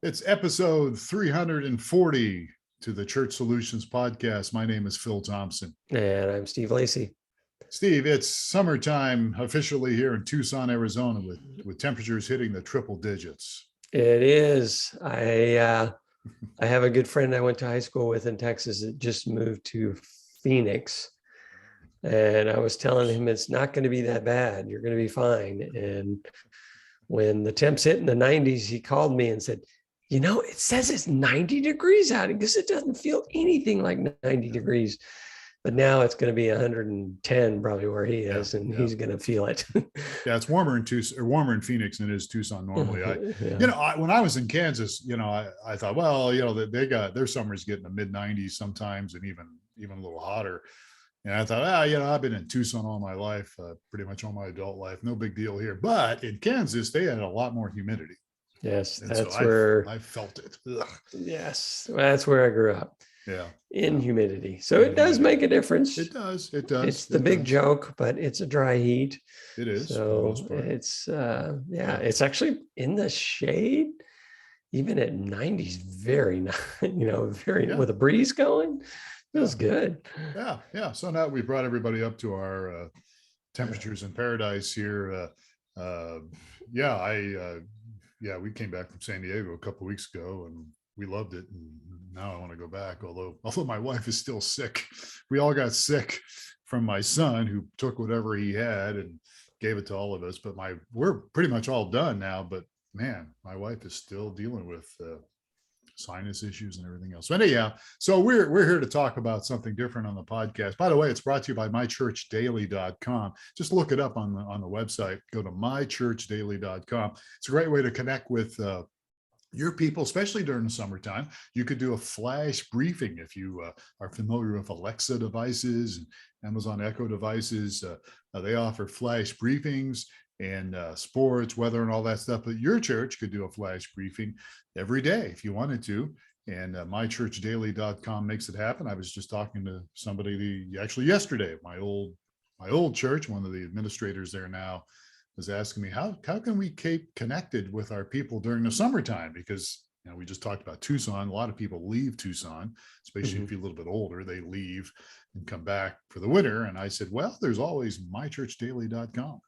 It's episode 340 to the Church Solutions podcast. My name is Phil Thompson. And I'm Steve Lacy. Steve, it's summertime officially here in Tucson, Arizona, with temperatures hitting the triple digits. It is. I have a good friend I went to high school with in Texas that just moved to Phoenix. And I was telling him it's not going to be that bad. You're going to be fine. And when the temps hit in the 90s, he called me and said, it says it's 90 degrees out because it doesn't feel anything like 90 degrees. But now it's going to be 110 probably where he is, and he's going to feel it. Yeah, it's warmer in Tucson, or warmer in Phoenix than it is Tucson normally. When I was in Kansas, I thought, well, they got their summers getting the mid 90s sometimes, and even a little hotter. And I thought, I've been in Tucson all my life, pretty much all my adult life. No big deal here. But in Kansas, they had a lot more humidity. Yes, and that's so where I felt it. Ugh. Yes, that's where I grew up. Yeah. In humidity. So it does make a difference. It does. It's the big joke, but it's a dry heat. It is. So it's it's actually in the shade, even at 90s, very nice, with a breeze going. Feels good. Yeah. So now we brought everybody up to our temperatures in paradise here. We came back from San Diego a couple of weeks ago and we loved it. And now I want to go back. Although my wife is still sick. We all got sick from my son who took whatever he had and gave it to all of us. But we're pretty much all done now. But man, my wife is still dealing with sinus issues and everything else. But anyhow, so we're here to talk about something different on the podcast. By the way, it's brought to you by mychurchdaily.com. Just look it up on the website. Go to mychurchdaily.com. It's a great way to connect with your people, especially during the summertime. You could do a flash briefing if you are familiar with Alexa devices and Amazon Echo devices. They offer flash briefings and sports, weather, and all that stuff. But your church could do a flash briefing every day if you wanted to. And mychurchdaily.com makes it happen. I was just talking to somebody actually yesterday, my old church, one of the administrators there now, was asking me how can we keep connected with our people during the summertime, because we just talked about Tucson. A lot of people leave Tucson, especially if you're a little bit older. They leave and come back for the winter. And I said, well, there's always mychurchdaily.com.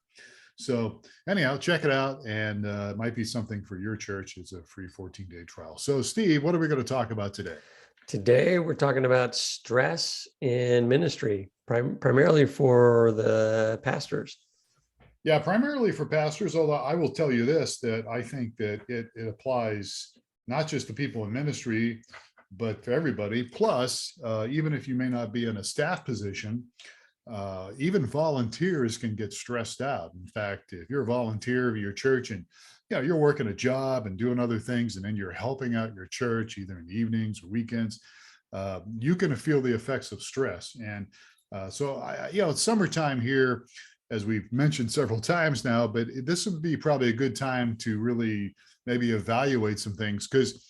So anyhow, check it out, and it might be something for your church. It's a free 14-day trial. So Steve, what are we going to talk about today? Today, we're talking about stress in ministry, primarily for the pastors. Yeah, primarily for pastors, although I will tell you this, that I think that it applies not just to people in ministry, but for everybody. Plus, even if you may not be in a staff position, even volunteers can get stressed out. In fact, if you're a volunteer of your church and you're working a job and doing other things, and then you're helping out your church either in the evenings or weekends, you can feel the effects of stress. And so it's summertime here, as we've mentioned several times now, but this would be probably a good time to really maybe evaluate some things. Because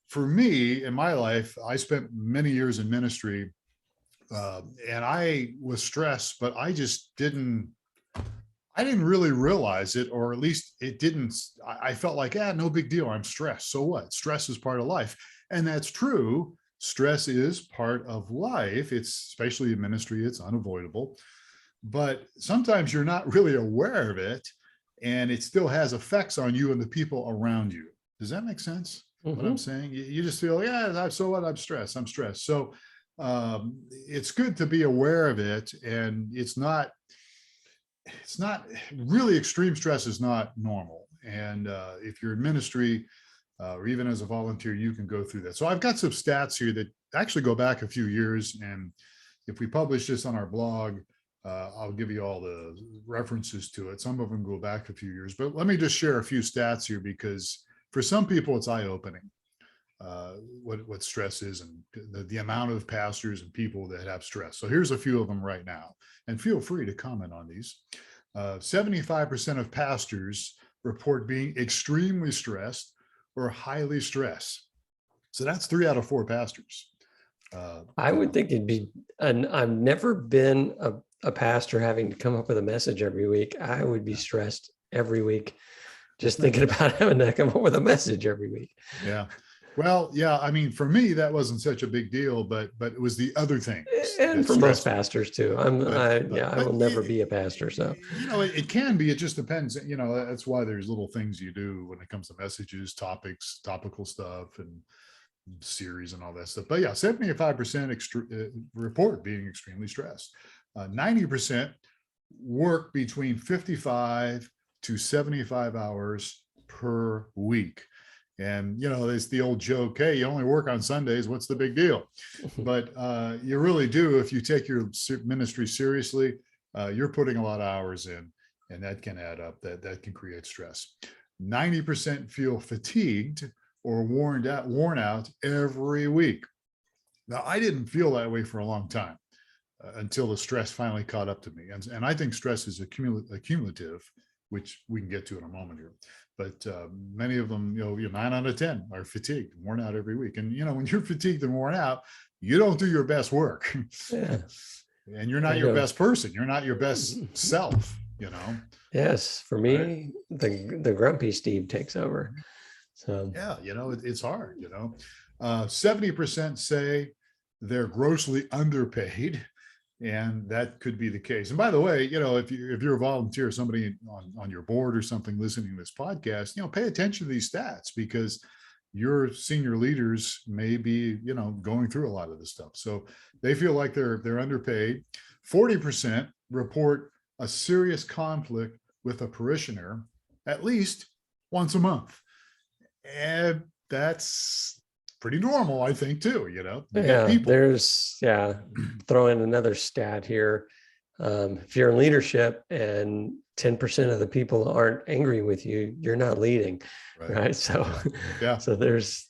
for me, in my life, I spent many years in ministry, and I was stressed, but I didn't really realize it, or at least I felt like, no big deal. I'm stressed. So what? Stress is part of life. And that's true. Stress is part of life. It's especially in ministry, it's unavoidable. But sometimes you're not really aware of it, and it still has effects on you and the people around you. Does that make sense? What I'm saying? You just feel, so what? I'm stressed. So it's good to be aware of it. And it's not really extreme stress is not normal. And if you're in ministry or even as a volunteer, you can go through that. So I've got some stats here that actually go back a few years. And if we publish this on our blog, I'll give you all the references to it. Some of them go back a few years, but let me just share a few stats here, because for some people it's eye-opening what stress is, and the amount of pastors and people that have stress. So here's a few of them right now, and feel free to comment on these. 75% of pastors report being extremely stressed or highly stressed. So that's 3 out of 4 pastors. I would think it'd be, and I've never been a pastor having to come up with a message every week. I would be stressed every week just thinking about having to come up with a message every week. Yeah. Well, yeah. I mean, for me, that wasn't such a big deal, but it was the other things And that for most stressed me. pastors too. I will never be a pastor. So, It can be. It just depends. That's why there's little things you do when it comes to messages, topics, topical stuff, and series and all that stuff. But yeah, 75% report being extremely stressed. 90% work between 55 to 75 hours per week. And, there's the old joke, hey, you only work on Sundays. What's the big deal? But you really do. If you take your ministry seriously, you're putting a lot of hours in, and that can add up. That can create stress. 90% feel fatigued or worn out every week. Now, I didn't feel that way for a long time until the stress finally caught up to me. And I think stress is accumulative, which we can get to in a moment here. But many of them, 9 out of 10 are fatigued, worn out every week. And, when you're fatigued and worn out, you don't do your best work. yeah. And you're not your best person. You're not your best self, Yes. For me, right? the grumpy Steve takes over. So, yeah, it's hard, 70% say they're grossly underpaid. And that could be the case. And by the way, if you're a volunteer, somebody on your board or something listening to this podcast, pay attention to these stats, because your senior leaders may be, going through a lot of this stuff. So they feel like they're underpaid. 40% report a serious conflict with a parishioner at least once a month. And that's pretty normal, I think, too. Throw in another stat here. If you're in leadership and 10% of the people aren't angry with you, you're not leading, right? So, so there's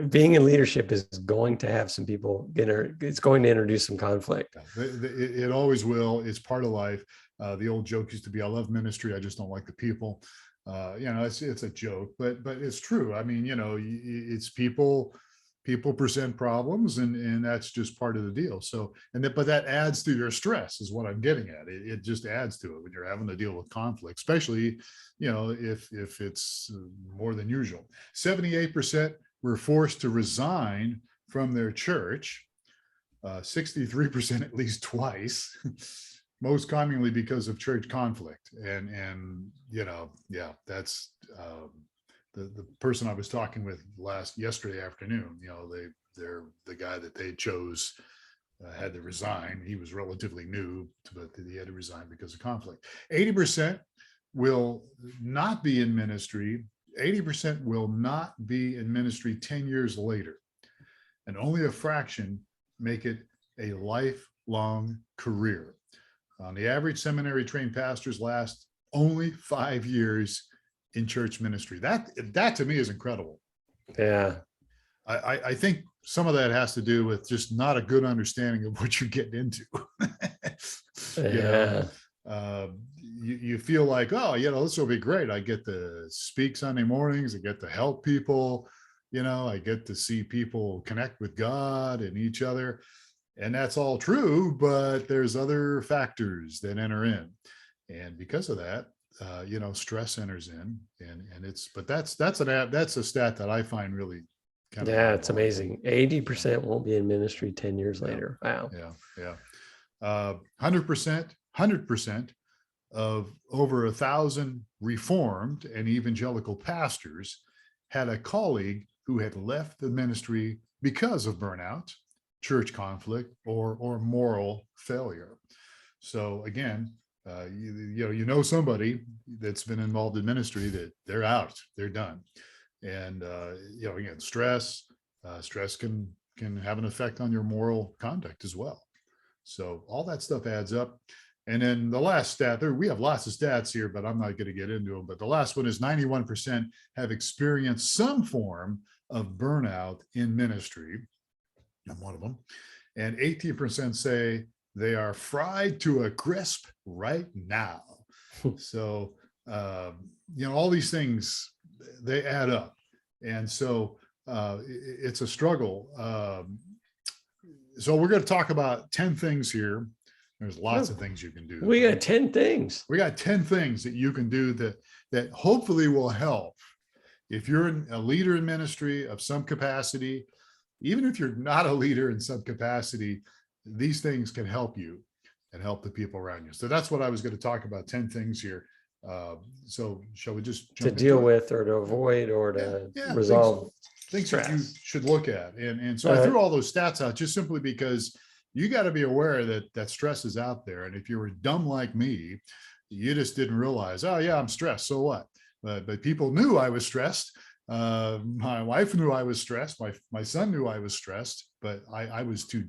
being in leadership is going to have some people it's going to introduce some conflict. It always will. It's part of life. The old joke used to be, I love ministry, I just don't like the people. It's a joke, but it's true. I mean, it's people present problems, and that's just part of the deal. So, but that adds to your stress is what I'm getting at. It just adds to it when you're having to deal with conflict, especially, if it's more than usual. 78% were forced to resign from their church, 63% at least twice. Most commonly because of church conflict. And that's the person I was talking with yesterday afternoon. They're the guy that they chose had to resign. He was relatively new, but he had to resign because of conflict. 80% will not be in ministry. 80% will not be in ministry 10 years later, and only a fraction make it a lifelong career. On the average, seminary trained pastors last only 5 years in church ministry. That to me is incredible. Yeah. I think some of that has to do with just not a good understanding of what you're getting into. You feel like, this will be great. I get to speak Sunday mornings. I get to help people. I get to see people connect with God and each other. And that's all true, but there's other factors that enter in. And because of that, stress enters in, but that's a stat that I find really kind of. Yeah, it's amazing. 80% won't be in ministry 10 years later. Wow. Yeah. 100% of over 1,000 Reformed and evangelical pastors had a colleague who had left the ministry because of burnout, church conflict, or moral failure. So again, somebody that's been involved in ministry that they're out, they're done. And again, stress can have an effect on your moral conduct as well. So all that stuff adds up. And then the last stat, we have lots of stats here, but I'm not going to get into them. But the last one is 91% have experienced some form of burnout in ministry. I'm one of them. And 18% say they are fried to a crisp right now. So, all these things, they add up. And so it's a struggle. So we're going to talk about 10 things here. There's lots of things you can do. We got 10 things. We got 10 things that you can do that hopefully will help. If you're a leader in ministry of some capacity, even if you're not a leader in some capacity, these things can help you and help the people around you. So that's what I was going to talk about, 10 things here. So shall we just To jump deal into it? with, or to avoid, or to Yeah, resolve things that you stress. should look at. And so I threw all those stats out just simply because you got to be aware that stress is out there. And if you were dumb like me, you just didn't realize, oh yeah, I'm stressed. So what? But people knew I was stressed. My wife knew I was stressed. My son knew I was stressed, but I was too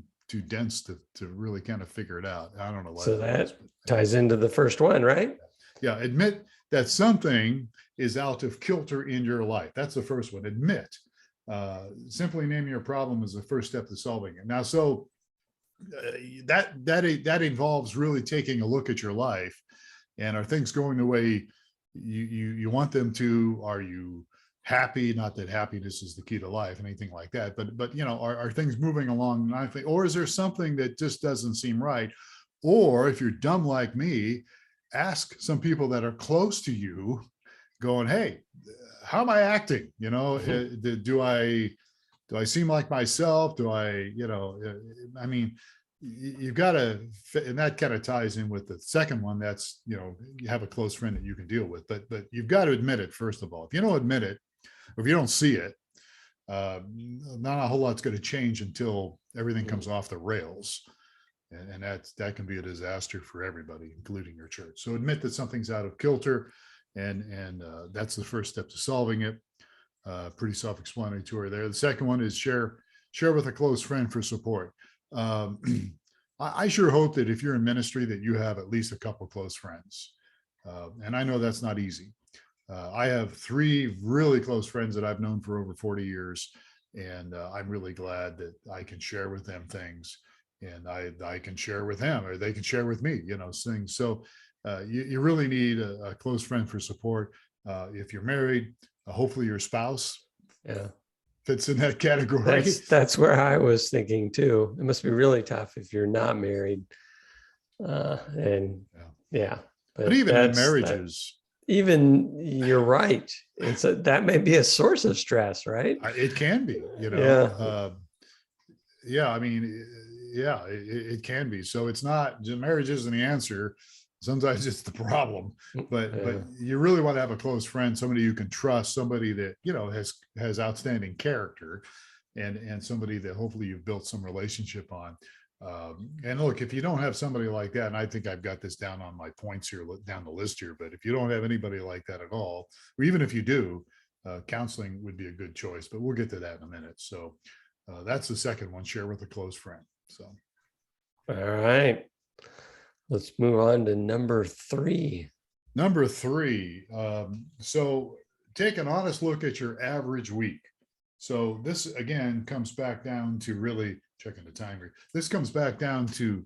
dense to really kind of figure it out. I don't know what So that was. that ties into the first one, right? Yeah, admit that something is out of kilter in your life. That's the first one. Admit. Simply naming your problem is the first step to solving it. Now, so that involves really taking a look at your life, and are things going the way you want them to? Are you happy? Not that happiness is the key to life, anything like that, but are things moving along nicely, or is there something that just doesn't seem right? Or if you're dumb like me, ask some people that are close to you, going, hey, how am I acting? Do I seem like myself? Do I, I mean, you've got to, and that kind of ties in with the second one. That's, you have a close friend that you can deal with, but you've got to admit it, first of all. If you don't admit it, or if you don't see it, not a whole lot's going to change until everything comes off the rails. And that can be a disaster for everybody, including your church. So admit that something's out of kilter, and that's the first step to solving it. Pretty self-explanatory there. The second one is share with a close friend for support. I sure hope that if you're in ministry that you have at least a couple close friends. And I know that's not easy. I have 3 really close friends that I've known for over 40 years. And I'm really glad that I can share with them things, and I can share with them, or they can share with me, things. So you really need a close friend for support. If you're married, hopefully your spouse fits in that category. That's where I was thinking too. It must be really tough if you're not married. But even in marriages, even you're right. That may be a source of stress, right? It can be, I mean, it can be. So it's not, marriage isn't the answer. Sometimes it's the problem, but you really want to have a close friend, somebody you can trust, somebody that, has outstanding character, and somebody that hopefully you've built some relationship on. And look, if you don't have somebody like that, and I think I've got this down on my points here, down the list here, but if you don't have anybody like that at all, or even if you do, counseling would be a good choice, but we'll get to that in a minute. So that's the second one, share with a close friend. So. All right. Let's move on to number 3. Number 3. So take an honest look at your average week. So this again comes back down to really checking the timer. This comes back down to,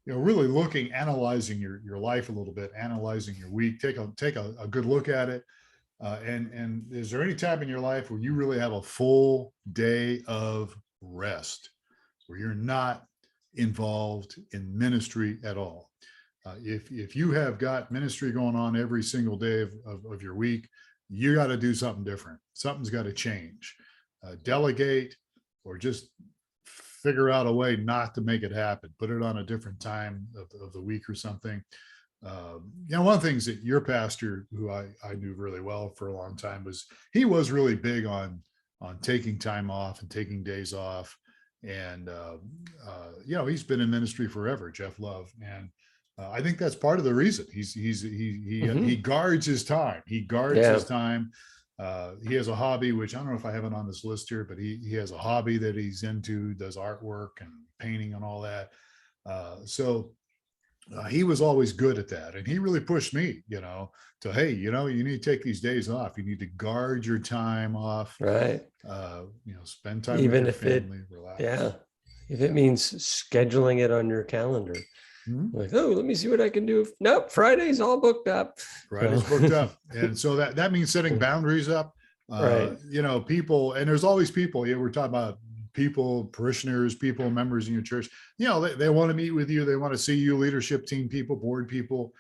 really analyzing your life a little bit, analyzing your week. Take a good look at it. And is there any time in your life where you really have a full day of rest, where you're not involved in ministry at all? If you have got ministry going on every single day of your week, you got to do something different. Something's got to change. Delegate, or just figure out a way not to make it happen. Put it on a different time of the week or something. One of the things that your pastor, who I knew really well for a long time, he was really big on taking time off and taking days off. And, he's been in ministry forever, Jeff Love. And I think that's part of the reason he guards his time. He guards his time. He has a hobby, which I don't know if I have it on this list here, but he has a hobby that he's into, does artwork and painting and all that. So he was always good at that. And he really pushed me, to, hey, you need to take these days off. You need to guard your time off. Right. Spend time even with your if family, relax. Yeah. If it means scheduling it on your calendar. Like, oh, let me see what I can do. Nope, Friday's all booked up. Friday's booked up. And so that means setting boundaries up. Right. People, and there's always people, we're talking about people, parishioners, people, members in your church, they want to meet with you. They want to see you, leadership team people, board people.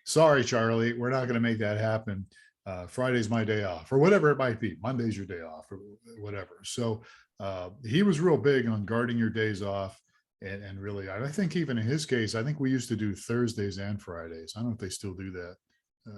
Sorry, Charlie, we're not going to make that happen. Friday's my day off, or whatever it might be. Monday's your day off, or whatever. So he was real big on guarding your days off. And really, I think even in his case, I think we used to do Thursdays and Fridays. I don't know if they still do that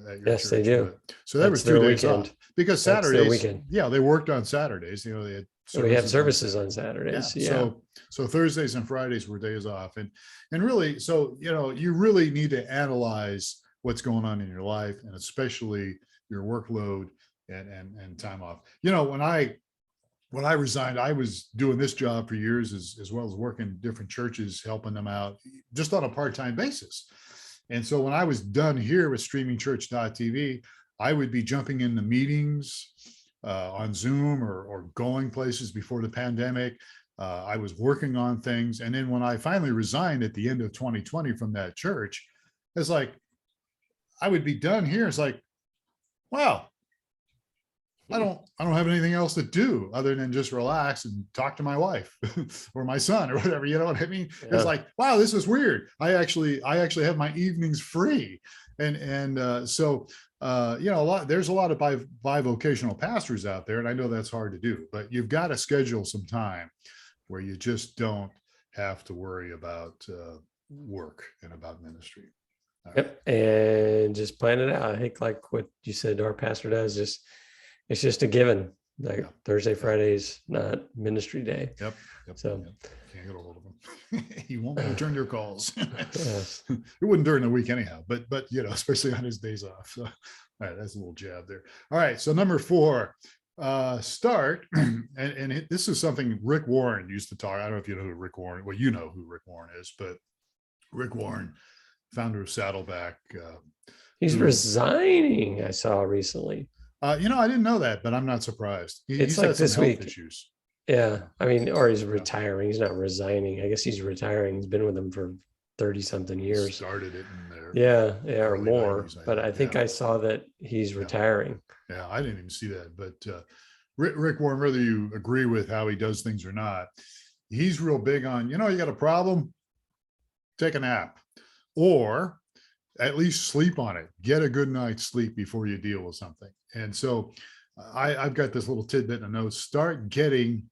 at your Yes, they church, do. but so that That's was their 2 days weekend. off because That's their Saturdays, weekend. yeah, they worked on Saturdays. They had We have services services on yeah. Saturdays. Yeah. So Thursdays and Fridays were days off. And really, so, you really need to analyze what's going on in your life, and especially your workload and time off. When I resigned, I was doing this job for years as well as working different churches, helping them out just on a part-time basis. And so when I was done here with streamingchurch.tv, I would be jumping into meetings on Zoom or going places before the pandemic. I was working on things. And then when I finally resigned at the end of 2020 from that church, it's like, I would be done here. It's like, wow, I don't have anything else to do other than just relax and talk to my wife or my son or whatever. You know what I mean? Yeah. It's like, wow, this is weird. I actually have my evenings free. So there's a lot of bivocational pastors out there, and I know that's hard to do, but you've got to schedule some time where you just don't have to worry about work and about ministry. Yep. And just plan it out. I think like what you said our pastor does, it's just a given. Like Yeah. Thursday, Friday's not ministry day. Yep. So can't get a hold of him. He won't return your calls. yes. It wouldn't during the week anyhow, but especially on his days off. So all right, that's a little jab there. All right. So number 4, start. And this is something Rick Warren used to talk. I don't know if you know who Rick Warren, well, you know who Rick Warren is, but Rick Warren, founder of Saddleback. He's resigning, I saw recently. I didn't know that, but I'm not surprised. It's He's like had some this health week. issues. Yeah. I mean, or he's retiring. He's not resigning. I guess he's retiring. He's been with them for 30 something years. Started it in there. Yeah, or more. 90s, but I think I saw that he's retiring. Yeah, I didn't even see that. But Rick Warren, whether you agree with how he does things or not, he's real big on, you got a problem, take a nap, or at least sleep on it. Get a good night's sleep before you deal with something. And so I've got this little tidbit in a note. Start getting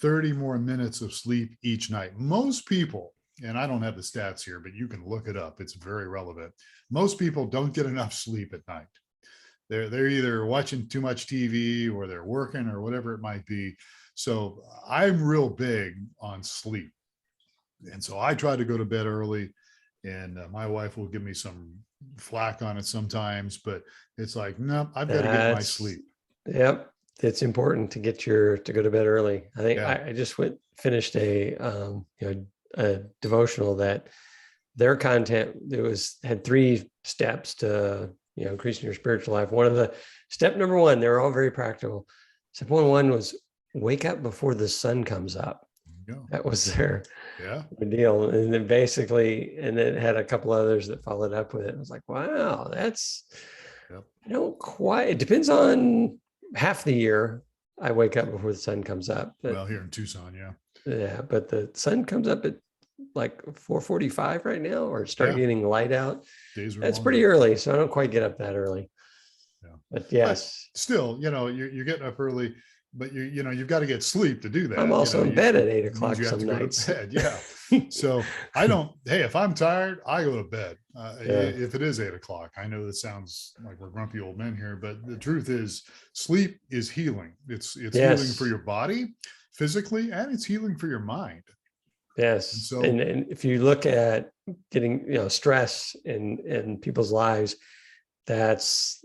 30 more minutes of sleep each night. Most people, and I don't have the stats here, but you can look it up. It's very relevant. Most people don't get enough sleep at night. They're either watching too much TV or they're working or whatever it might be. So I'm real big on sleep. And so I try to go to bed early, and my wife will give me some flack on it sometimes, but it's like, no, I've got to get my sleep. Yep. It's important to to go to bed early. I think I just finished a devotional that their content, had 3 steps to, increasing your spiritual life. One of the step number 1, they were all very practical. Step 1 was wake up before the sun comes up. That was their deal. And then and then it had a couple others that followed up with it. I was like, wow, that's, it depends on half the year. I wake up before the sun comes up. Well, here in Tucson, yeah, but the sun comes up at like 4:45 right now, or start getting light out. That's pretty early. So I don't quite get up that early. Yeah. But yes, but still, you're getting up early, but you've got to get sleep to do that. I'm also in bed at 8 o'clock some nights. Yeah. So I don't, hey, if I'm tired, I go to bed. If it is 8 o'clock, I know that sounds like we're grumpy old men here, but the truth is sleep is healing. It's healing for your body physically, and it's healing for your mind. Yes. And if you look at getting, stress in people's lives, that's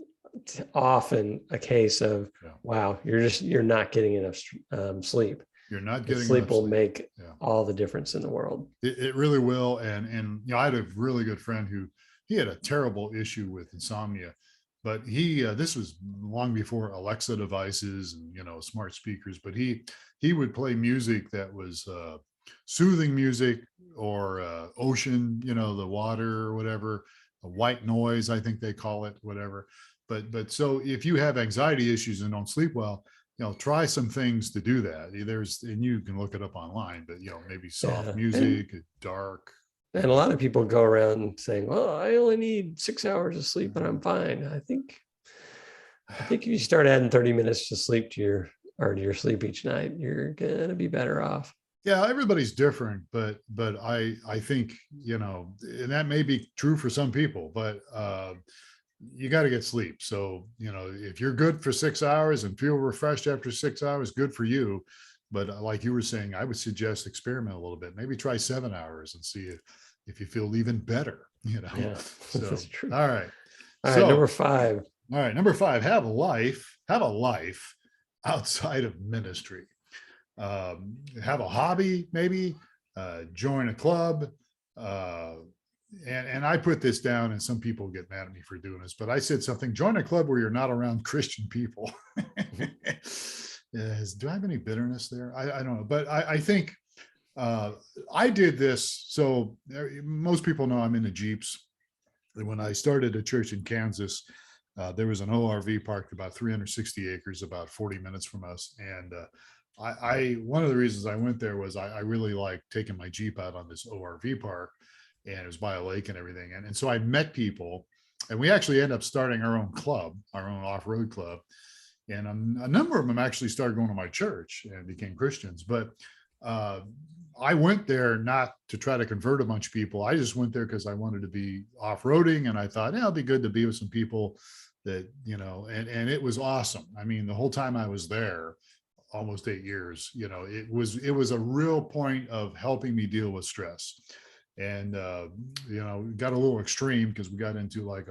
often a case of, wow, you're not getting enough sleep. You're not getting sleep will make all the difference in the world. It really will. And I had a really good friend who he had a terrible issue with insomnia, but this was long before Alexa devices and smart speakers, but he would play music that was soothing music, or ocean, the water or whatever, a white noise, I think they call it, whatever. But so if you have anxiety issues and don't sleep well, try some things to do that. And you can look it up online, but maybe soft music, dark. And a lot of people go around saying, well, I only need 6 hours of sleep and I'm fine. I think I think if you start adding 30 minutes to sleep to your sleep each night, you're gonna be better off. Yeah, everybody's different, but I think, and that may be true for some people, but you got to get sleep. So, if you're good for 6 hours and feel refreshed after 6 hours, good for you. But like you were saying, I would suggest experiment a little bit. Maybe try 7 hours and see if you feel even better, Yeah, So, that's true. all right. All right, So, number 5. all right, number 5, have a life outside of ministry. Have a hobby, maybe join a club. And I put this down, and some people get mad at me for doing this, but I said something: join a club where you're not around Christian people. Do I have any bitterness there? I don't know, but I think I did this. So most people know I'm into Jeeps. When I started a church in Kansas, there was an ORV park about 360 acres, about 40 minutes from us. And one of the reasons I went there was I really liked taking my Jeep out on this ORV park, and it was by a lake and everything. And so I met people, and we actually ended up starting our own club, our own off-road club. And a number of them actually started going to my church and became Christians. But I went there not to try to convert a bunch of people. I just went there because I wanted to be off-roading, and I thought, yeah, it'll be good to be with some people that, and it was awesome. I mean, the whole time I was there, almost 8 years, it was a real point of helping me deal with stress. And got a little extreme because we got into like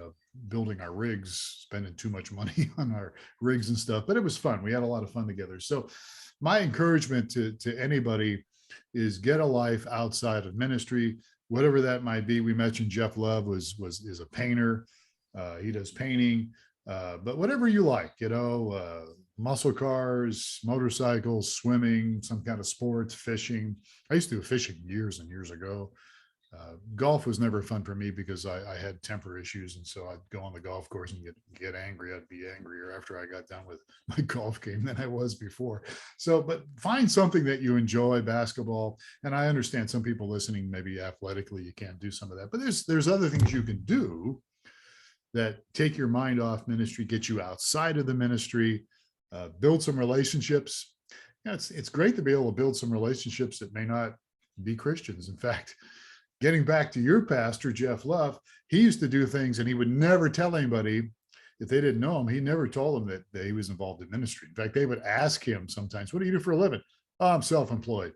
building our rigs, spending too much money on our rigs and stuff, but it was fun. We had a lot of fun together. So my encouragement to anybody is get a life outside of ministry, whatever that might be. We mentioned Jeff Love is a painter. He does painting, but whatever you like, muscle cars, motorcycles, swimming, some kind of sports, fishing. I used to do fishing years and years ago. Golf was never fun for me because I had temper issues, and so I'd go on the golf course and get angry. I'd be angrier after I got done with my golf game than I was before. So, but find something that you enjoy, basketball. And I understand some people listening, maybe athletically, you can't do some of that, but there's other things you can do that take your mind off ministry, get you outside of the ministry, build some relationships. It's great to be able to build some relationships that may not be Christians. In fact, getting back to your pastor, Jeff Love, he used to do things and he would never tell anybody if they didn't know him. He never told them that he was involved in ministry. In fact, they would ask him sometimes, what do you do for a living? Oh, I'm self-employed.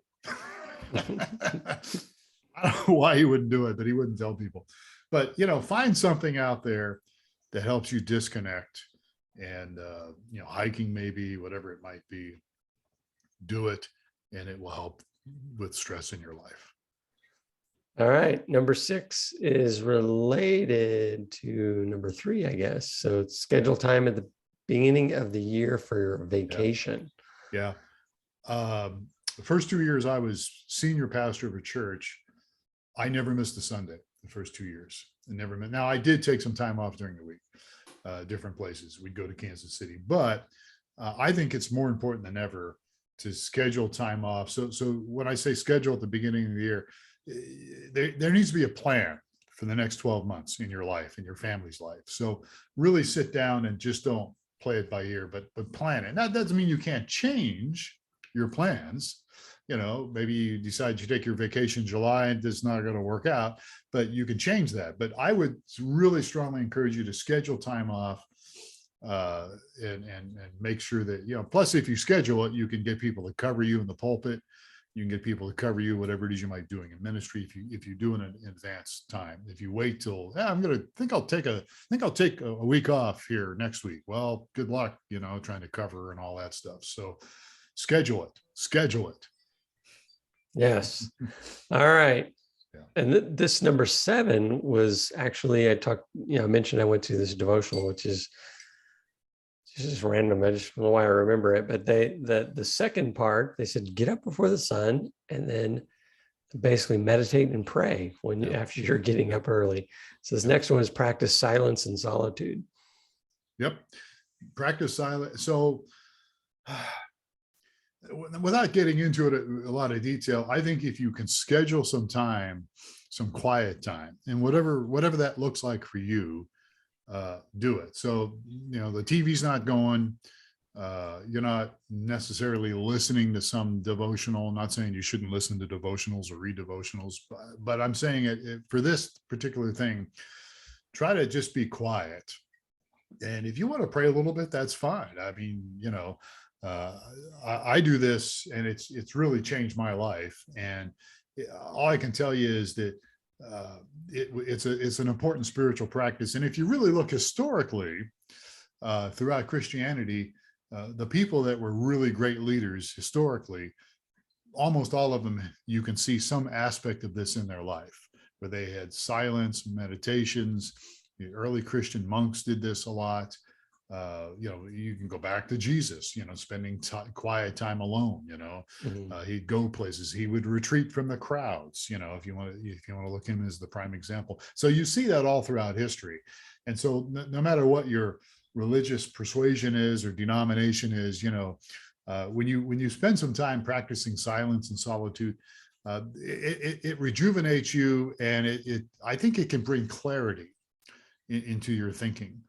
I don't know why he wouldn't do it, but he wouldn't tell people. But, find something out there that helps you disconnect, and, hiking, maybe, whatever it might be, do it, and it will help with stress in your life. All right. Number 6 is related to number 3, I guess. So it's schedule time at the beginning of the year for your vacation. Yeah. The first 2 years I was senior pastor of a church, I never missed a Sunday the first 2 years. Now I did take some time off during the week, different places. We'd go to Kansas City, but I think it's more important than ever to schedule time off. So when I say schedule at the beginning of the year, there needs to be a plan for the next 12 months in your life, in your family's life. So really sit down and just don't play it by ear, but plan it. That doesn't mean you can't change your plans. Maybe you decide you take your vacation in July and it's not going to work out, but you can change that. But I would really strongly encourage you to schedule time off, and make sure that, plus if you schedule it, you can get people to cover you in the pulpit. You can get people to cover you, whatever it is you might be doing in ministry. If you do it in advance time, if you wait till, I'll take a week off here next week. Well, good luck, trying to cover and all that stuff. So schedule it. Yes. All right. Yeah. And this number 7 was actually, I mentioned I went to this devotional, which is just random. I just don't know why I remember it, but the second part, they said, get up before the sun and then basically meditate and pray after you're getting up early. So this next one is practice silence and solitude. Yep. Practice silence. So without getting into it a lot of detail, I think if you can schedule some time, some quiet time, and whatever that looks like for you, do it. So, the TV's not going. You're not necessarily listening to some devotional. I'm not saying you shouldn't listen to devotionals or read devotionals, but I'm saying for this particular thing, try to just be quiet. And if you want to pray a little bit, that's fine. I mean, I do this, and it's really changed my life. And all I can tell you is that it's an important spiritual practice. And if you really look historically throughout Christianity, the people that were really great leaders historically, almost all of them, you can see some aspect of this in their life, where they had silence, meditations. The early Christian monks did this a lot. You can go back to Jesus, spending quiet time alone. He'd go places. He would retreat from the crowds. If you want to look at him as the prime example. So you see that all throughout history. And so no matter what your religious persuasion is or denomination is, when you spend some time practicing silence and solitude, it rejuvenates you, and I think it can bring clarity into your thinking.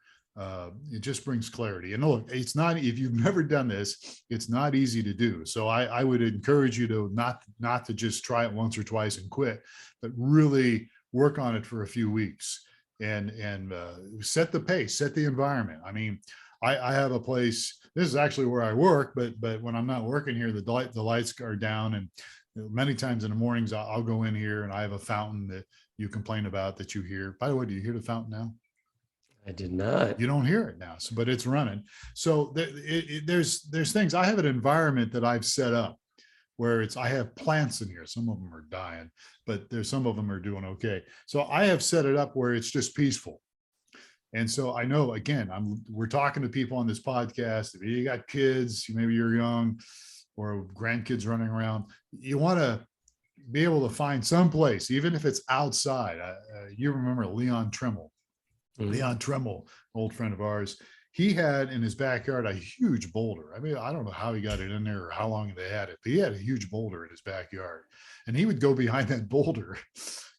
It just brings clarity. And look, it's not, if you've never done this, it's not easy to do. So I would encourage you to not to just try it once or twice and quit, but really work on it for a few weeks and set the pace, set the environment. I mean, I have a place, this is actually where I work, but when I'm not working here, the lights are down, and many times in the mornings I'll go in here, and I have a fountain that you complain about that you hear. By the way, do you hear the fountain now? I did not. You don't hear it now, but it's running. So there's things. I have an environment that I've set up where I have plants in here. Some of them are dying, but there's some of them are doing okay. So I have set it up where it's just peaceful. And so I know, again, we're talking to people on this podcast. If you got kids, maybe you're young, or grandkids running around, you want to be able to find some place, even if it's outside. You remember Leon Tremmel. Mm-hmm. Leon Tremmel, old friend of ours, he had in his backyard a huge boulder. I mean, I don't know how he got it in there or how long they had it, but he had a huge boulder in his backyard, and he would go behind that boulder.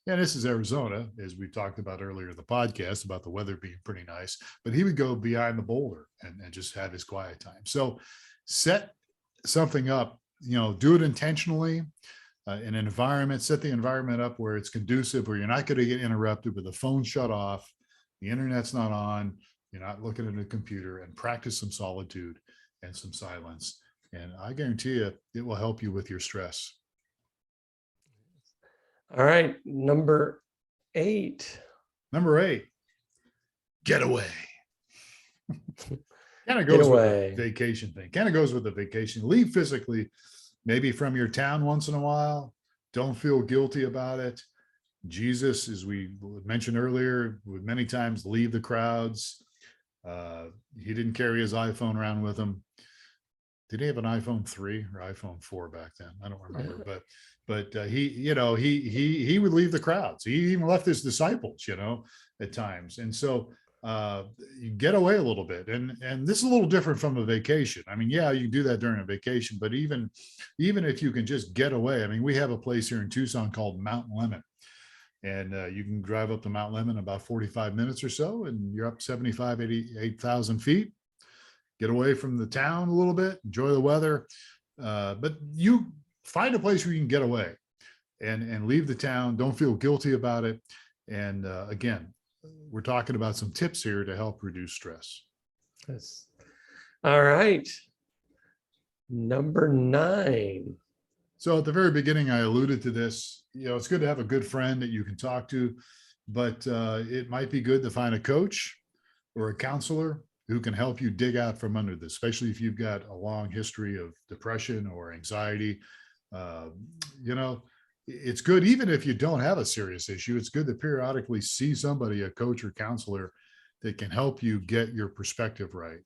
And this is Arizona, as we talked about earlier in the podcast about the weather being pretty nice, but he would go behind the boulder and just have his quiet time. So set something up, do it intentionally. An environment, set the environment up where it's conducive, where you're not going to get interrupted, with the phone shut off, the internet's not on, you're not looking at a computer, and practice some solitude and some silence. And I guarantee you, it will help you with your stress. All right. Number 8. Get away. Kind of goes with the vacation thing. Kind of goes with the vacation. Leave physically, maybe from your town once in a while. Don't feel guilty about it. Jesus, as we mentioned earlier, would many times leave the crowds. He didn't carry his iPhone around with him. Did he have an iPhone 3 or iPhone 4 back then? I don't remember, but he would leave the crowds. He even left his disciples, at times. And so you get away a little bit, and this is a little different from a vacation. I mean, yeah, you can do that during a vacation, but even if you can just get away. I mean, we have a place here in Tucson called Mount Lemmon, and you can drive up to Mount Lemmon about 45 minutes or so, and you're up 88,000 feet. Get away from the town a little bit, enjoy the weather, but you find a place where you can get away and leave the town. Don't feel guilty about it. And again, we're talking about some tips here to help reduce stress. Yes. All right. Number 9. So at the very beginning, I alluded to this. It's good to have a good friend that you can talk to, but it might be good to find a coach or a counselor who can help you dig out from under this, especially if you've got a long history of depression or anxiety. It's good, even if you don't have a serious issue, it's good to periodically see somebody, a coach or counselor, that can help you get your perspective right.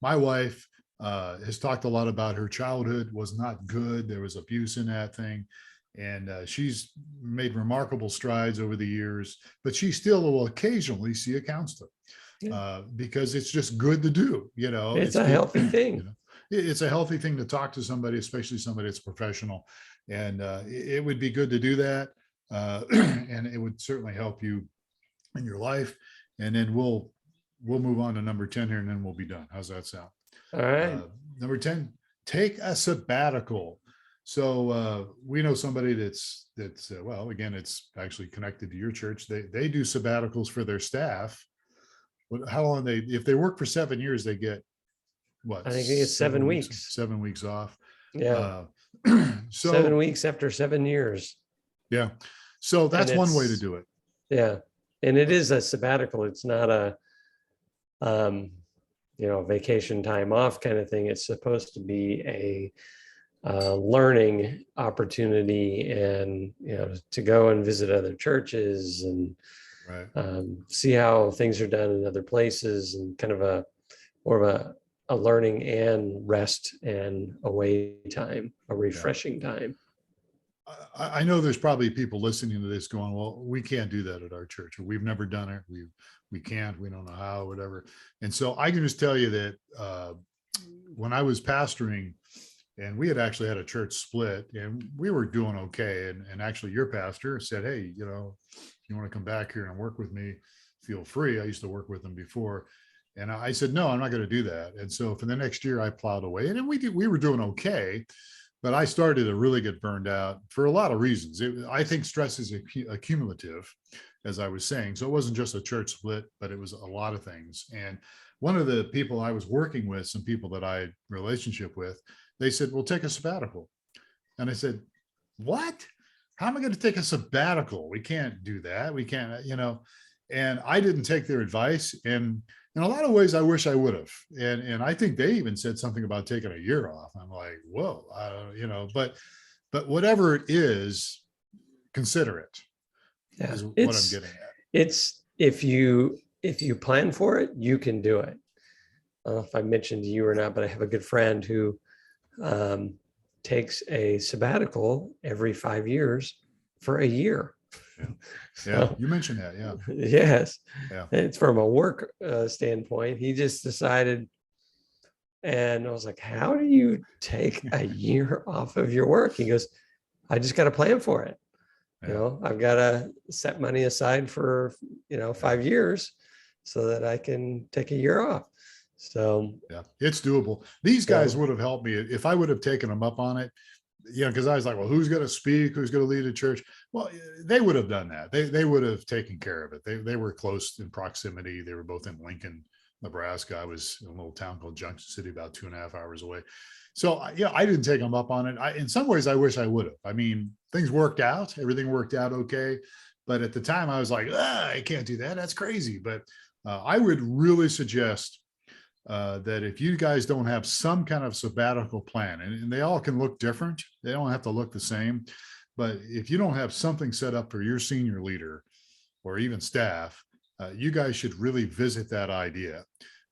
My wife has talked a lot about her childhood was not good. There was abuse in that thing. And she's made remarkable strides over the years, but she still will occasionally see a counselor. Because it's just good to do, it's a healthy thing. It's a healthy thing to talk to somebody, especially somebody that's professional. And it would be good to do that. And it would certainly help you in your life. And then we'll we'll move on to number 10 here and then we'll be done. How's that sound? All right. Number 10, take a sabbatical. So we know somebody that's well, again, it's actually connected to your church. They do sabbaticals for their staff. How long if they work for 7 years, they get what? I think it's 7 weeks. 7 weeks off. Yeah. So 7 weeks after 7 years. Yeah. So that's one way to do it. Yeah. And it is a sabbatical. It's not a, vacation time off kind of thing. It's supposed to be a learning opportunity, and, to go and visit other churches and see how things are done in other places, and kind of more of a learning and rest and away time, a refreshing time. I know there's probably people listening to this going, well, we can't do that at our church, or we've never done it. We can't, we don't know how, whatever. And so I can just tell you that when I was pastoring, and we had actually had a church split, and we were doing okay. And actually your pastor said, hey, if you want to come back here and work with me, feel free. I used to work with them before. And I said, no, I'm not going to do that. And so for the next year I plowed away, and we were doing okay. But I started to really get burned out for a lot of reasons. I think stress is accumulative, as I was saying. So it wasn't just a church split, but it was a lot of things. And one of the people I was working with, some people that I had a relationship with, they said, well, take a sabbatical. And I said, what? How am I going to take a sabbatical? We can't do that. We can't, and I didn't take their advice. And in a lot of ways, I wish I would have. And I think they even said something about taking a year off. I'm like, whoa, but whatever it is, consider it. Yeah, is what I'm getting at. It's if you plan for it, you can do it. I don't know if I mentioned to you or not, but I have a good friend who takes a sabbatical every 5 years for a year. Yeah, you mentioned that. Yeah. Yes. Yeah. It's from a work standpoint. He just decided, and I was like, how do you take a year off of your work? He goes, I just got to plan for it. Yeah. I've got to set money aside for, 5 years so that I can take a year off. So yeah, it's doable. These guys would have helped me if I would have taken them up on it. Because I was like, well, who's going to speak? Who's going to lead a church? Well, they would have done that. They would have taken care of it. They were close in proximity. They were both in Lincoln, Nebraska. I was in a little town called Junction City, about 2.5 hours away. So yeah, I didn't take them up on it. In some ways, I wish I would have. I mean, things worked out. Everything worked out okay. But at the time, I was like, I can't do that. That's crazy. But I would really suggest that if you guys don't have some kind of sabbatical plan, and they all can look different, they don't have to look the same, but if you don't have something set up for your senior leader or even staff, you guys should really visit that idea.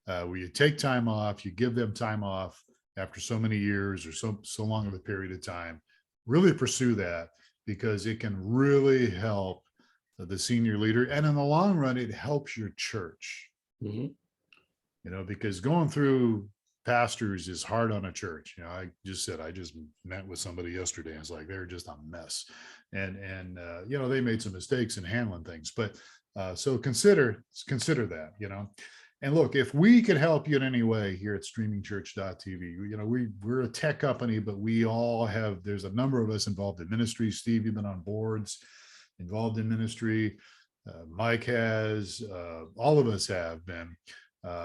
Where you take time off, you give them time off after so many years or so long of a period of time. Really pursue that, because it can really help the senior leader, and in the long run, it helps your church. Mm-hmm. Because going through pastors is hard on a church. I just met with somebody yesterday, and it's like, they're just a mess. And they made some mistakes in handling things, but so consider that, and look, if we can help you in any way here at streamingchurch.tv, we're a tech company, but there's a number of us involved in ministry. Steve, you've been on boards involved in ministry. Mike has, all of us have been.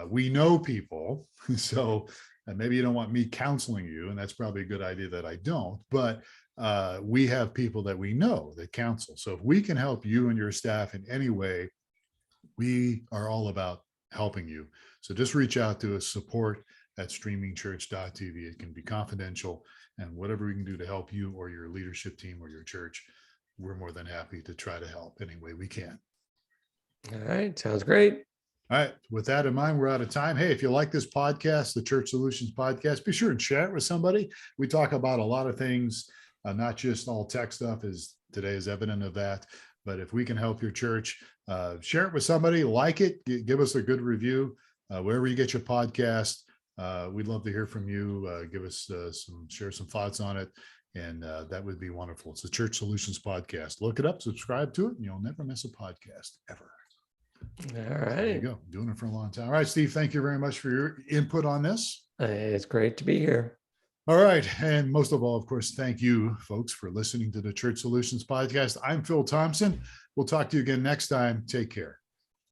We know people, so maybe you don't want me counseling you, and that's probably a good idea that I don't, but we have people that we know that counsel. So if we can help you and your staff in any way, we are all about helping you. So just reach out to us, support@streamingchurch.tv. It can be confidential, and whatever we can do to help you or your leadership team or your church, we're more than happy to try to help any way we can. All right. Sounds great. All right. With that in mind, we're out of time. Hey, if you like this podcast, the Church Solutions Podcast, be sure and share it with somebody. We talk about a lot of things, not just all tech stuff, as today is evident of that. But if we can help your church, share it with somebody, like it, give us a good review, wherever you get your podcast. We'd love to hear from you. Give us share some thoughts on it. And that would be wonderful. It's the Church Solutions Podcast. Look it up, subscribe to it, and you'll never miss a podcast ever. All There you right. go. Doing it for a long time. All right, Steve, thank you very much for your input on this. It's great to be here. All right. And most of all, of course, thank you, folks, for listening to the Church Solutions Podcast. I'm Phil Thompson. We'll talk to you again next time. Take care.